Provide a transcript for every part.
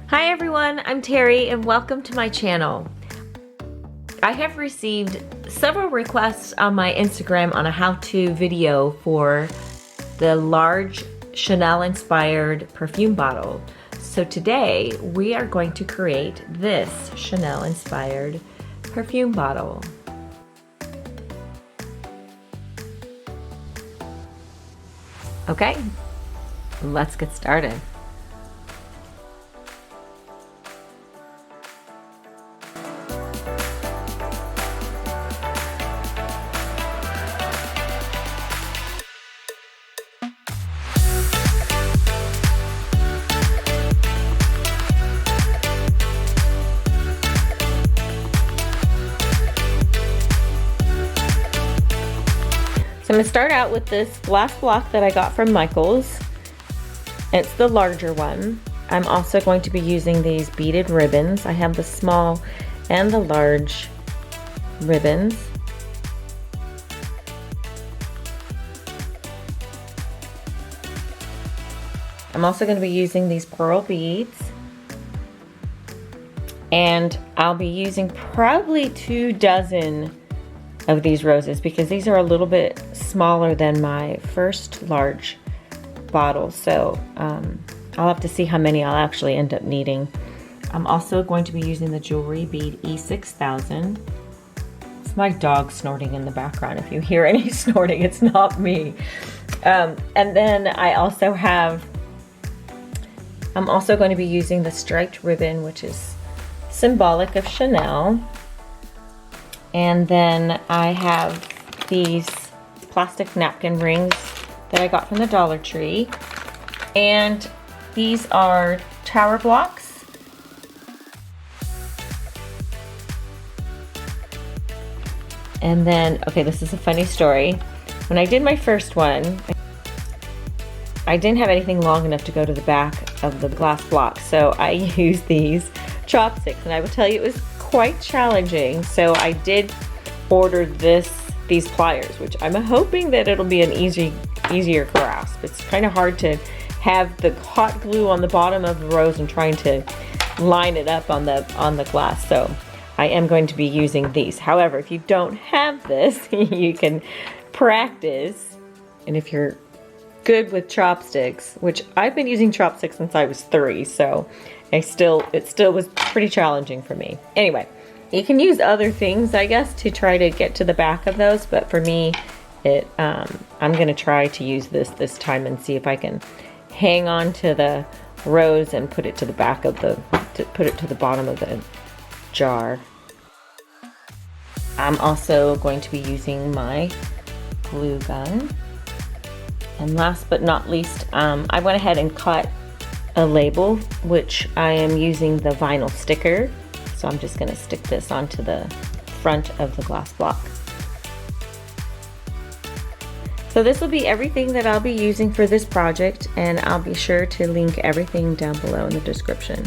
Hi everyone, I'm Terry and welcome to my channel. I have received several requests on my Instagram on a how-to video for the large Chanel inspired perfume bottle. So today we are going to create this Chanel inspired perfume bottle. Okay, let's get started. So I'm going to start out with this glass block that I got from Michael's. It's the larger one. I'm also going to be using these beaded ribbons. I have the small and the large ribbons. I'm also going to be using these pearl beads. And I'll be using probably 24 of these roses because these are a little bit smaller than my first large bottle, so I'll have to see how many I'll actually end up needing. I'm also going to be using the jewelry bead E6000. It's my dog snorting in the background. If you hear any snorting, it's not me. And then I'm also going to be using the striped ribbon, which is symbolic of Chanel. And then I have these plastic napkin rings that I got from the Dollar Tree. And these are tower blocks. And then, okay, this is a funny story. When I did my first one, I didn't have anything long enough to go to the back of the glass block. So I used these chopsticks, and I will tell you it was quite challenging. So I did order these pliers, which I'm hoping that it'll be an easier grasp. It's kind of hard to have the hot glue on the bottom of the rose and trying to line it up on the glass. So I am going to be using these. However, if you don't have this, you can practice. And if you're good with chopsticks, which I've been using chopsticks since I was 3, so it still was pretty challenging for me. Anyway, you can use other things, I guess, to try to get to the back of those, but for me, I'm gonna try to use this time and see if I can hang on to the rose and put it to the back of put it to the bottom of the jar. I'm also going to be using my glue gun. And last but not least, I went ahead and cut a label, which I am using the vinyl sticker. So I'm just going to stick this onto the front of the glass block. So this will be everything that I'll be using for this project, and I'll be sure to link everything down below in the description.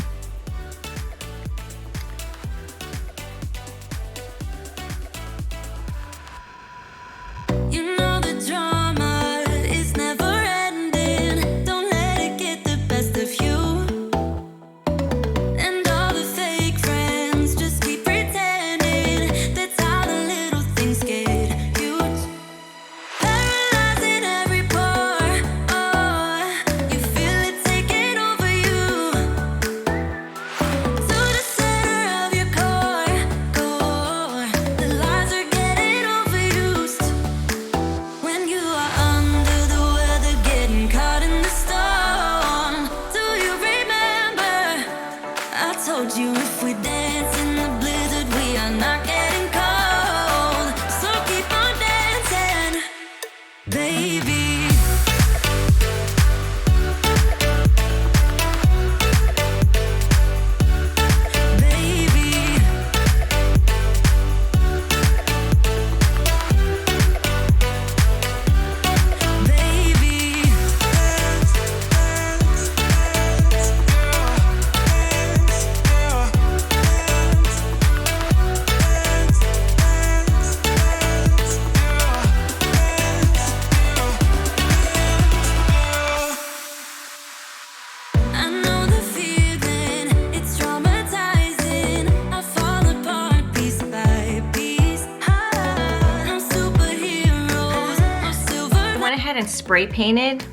ahead and spray painted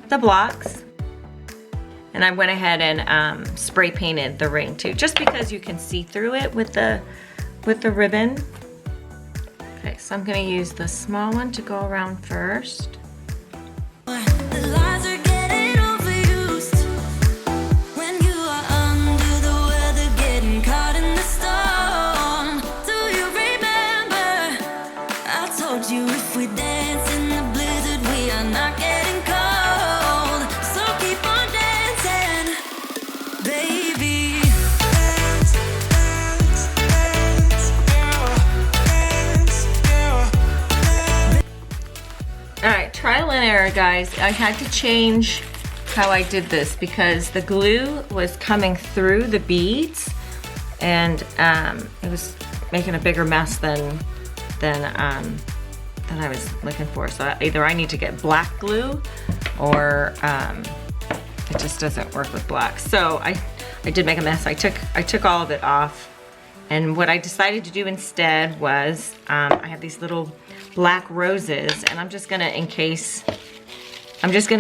the blocks. And I went ahead and spray painted the ring too, just because you can see through it with the ribbon. Okay, so I'm gonna use the small one to go around first. Trial and error, guys. I had to change how I did this because the glue was coming through the beads and it was making a bigger mess than I was looking for. So either I need to get black glue or it just doesn't work with black. So I did make a mess. I took all of it off, and what I decided to do instead was I have these little black roses, and I'm just gonna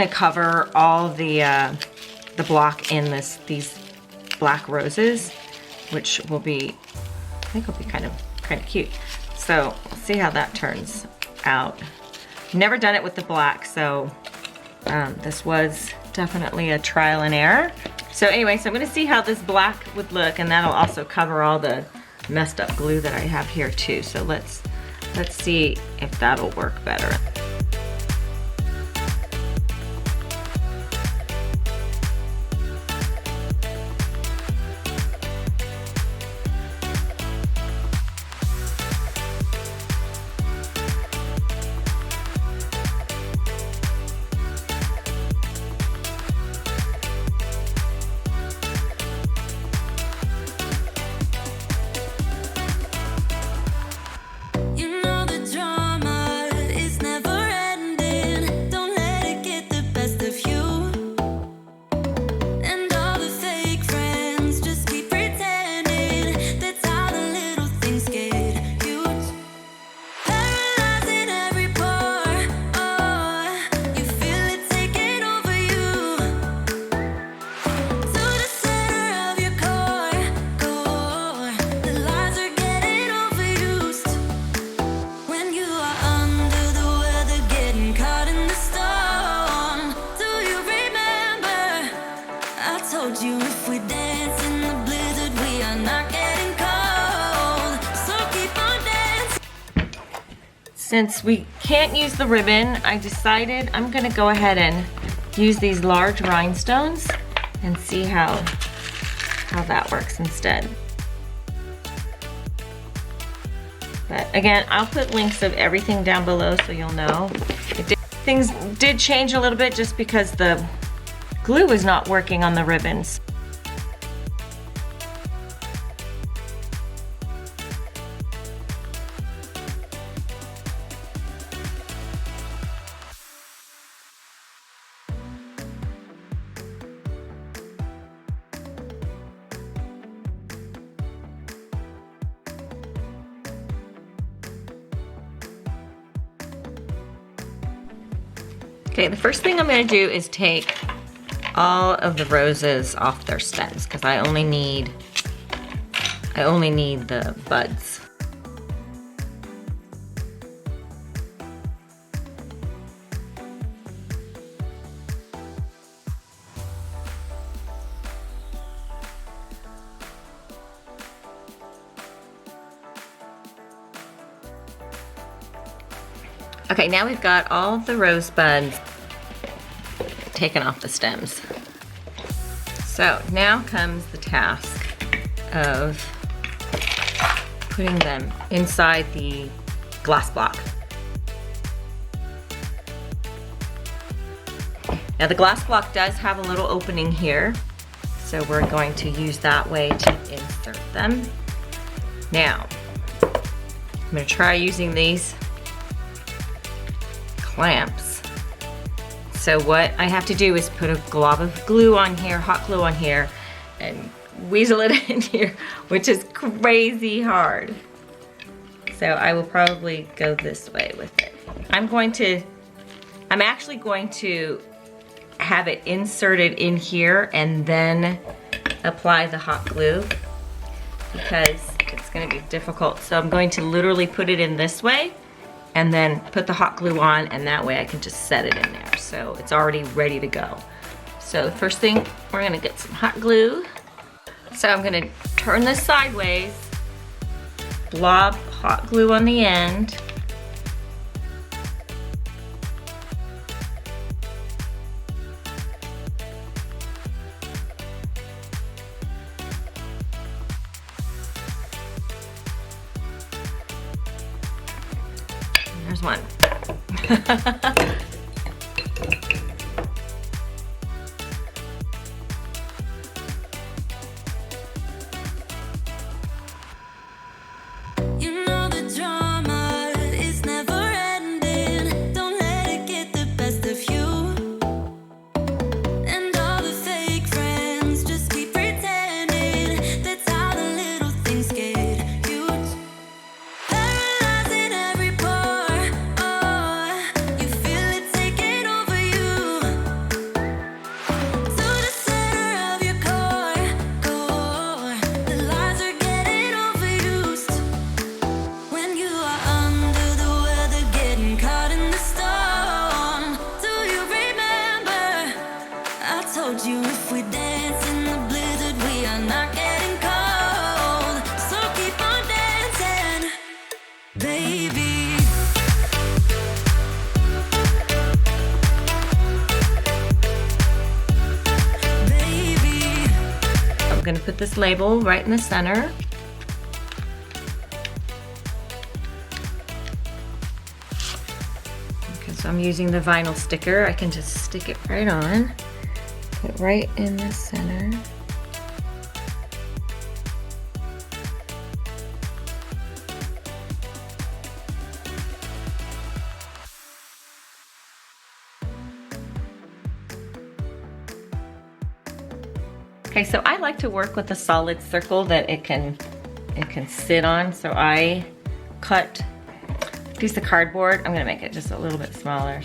cover all the block in these black roses, which will be, I think will be kind of cute. So we'll see how that turns out. Never done it with the black, so this was definitely a trial and error. So anyway, so I'm gonna see how this black would look, and that'll also cover all the messed up glue that I have here too. So let's see if that'll work better. Since we can't use the ribbon, I decided I'm gonna go ahead and use these large rhinestones and see how that works instead. But again, I'll put links of everything down below so you'll know. Things did change a little bit just because the glue was not working on the ribbons. Okay, the first thing I'm gonna do is take all of the roses off their stems because I only need the buds. Okay, now we've got all of the rose buds taken off the stems. So now comes the task of putting them inside the glass block. Now the glass block does have a little opening here, so we're going to use that way to insert them. Now, I'm gonna try using these clamps. So what I have to do is put a glob of glue on here, hot glue on here, and weasel it in here, which is crazy hard. So I will probably go this way with it. I'm going to I'm actually going to have it inserted in here and then apply the hot glue because it's gonna be difficult. So I'm going to literally put it in this way and then put the hot glue on, and that way I can just set it in there. So it's already ready to go. So the first thing, we're gonna get some hot glue. So I'm gonna turn this sideways, blob hot glue on the end. There's one. I'm gonna put this label right in the center. Because I'm using the vinyl sticker, I can just stick it right on. Put it right in the center. Okay, so I like to work with a solid circle that it can sit on. So I cut a piece of cardboard. I'm gonna make it just a little bit smaller.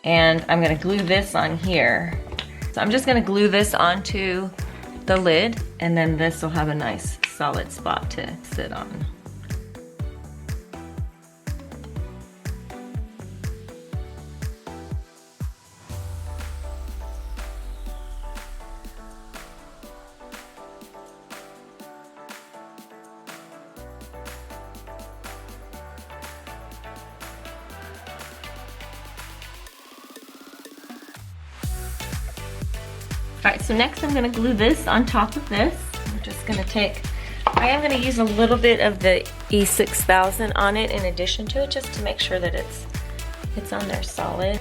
And I'm gonna glue this on here. So I'm just gonna glue this onto the lid, and then this will have a nice solid spot to sit on. All right, so next I'm gonna glue this on top of this. I'm just gonna I am gonna use a little bit of the E6000 on it in addition to it, just to make sure that it's on there solid.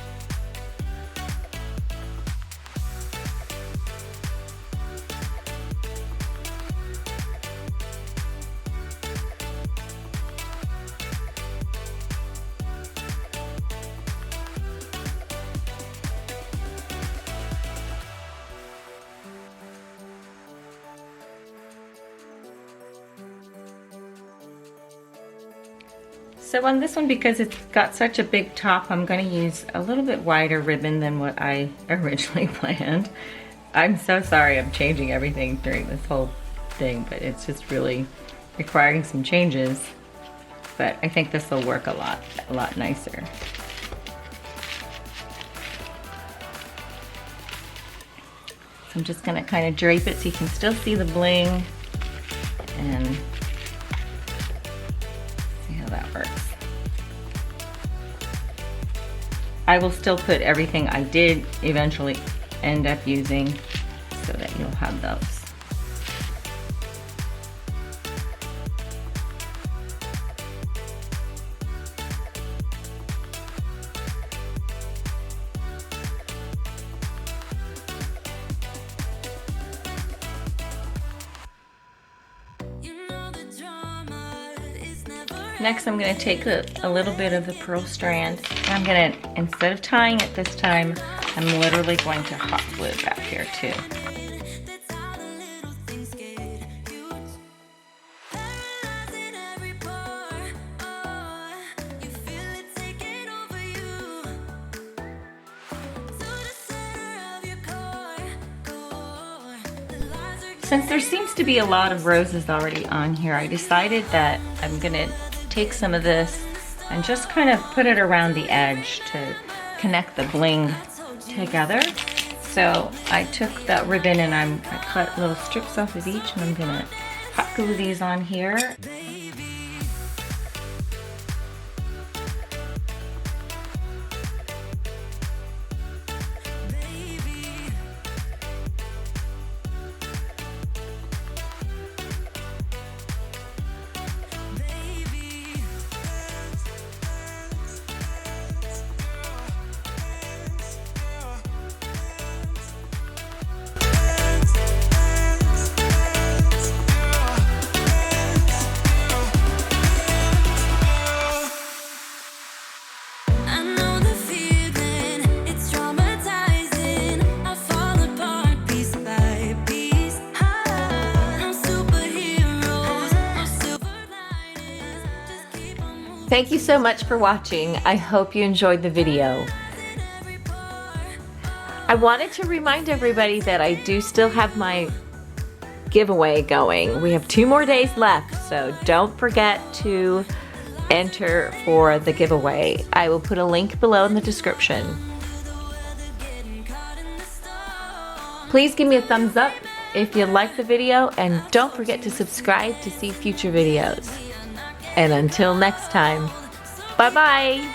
So on this one, because it's got such a big top, I'm going to use a little bit wider ribbon than what I originally planned. I'm so sorry I'm changing everything during this whole thing, but it's just really requiring some changes. But I think this will work a lot nicer. So I'm just going to kind of drape it so you can still see the bling and see how that works. I will still put everything I did eventually end up using so that you'll have those. Next, I'm going to take a little bit of the pearl strand. I'm going to, instead of tying it this time, I'm literally going to hot glue it back here too. since there seems to be a lot of roses already on here, I decided that I'm gonna take some of this and just kind of put it around the edge to connect the bling together. So I took that ribbon and I cut little strips off of each, and I'm gonna hot glue these on here. Thank you so much for watching. I hope you enjoyed the video. I wanted to remind everybody that I do still have my giveaway going. We have 2 more days left, so don't forget to enter for the giveaway. I will put a link below in the description. Please give me a thumbs up if you like the video, and don't forget to subscribe to see future videos. And until next time, bye-bye.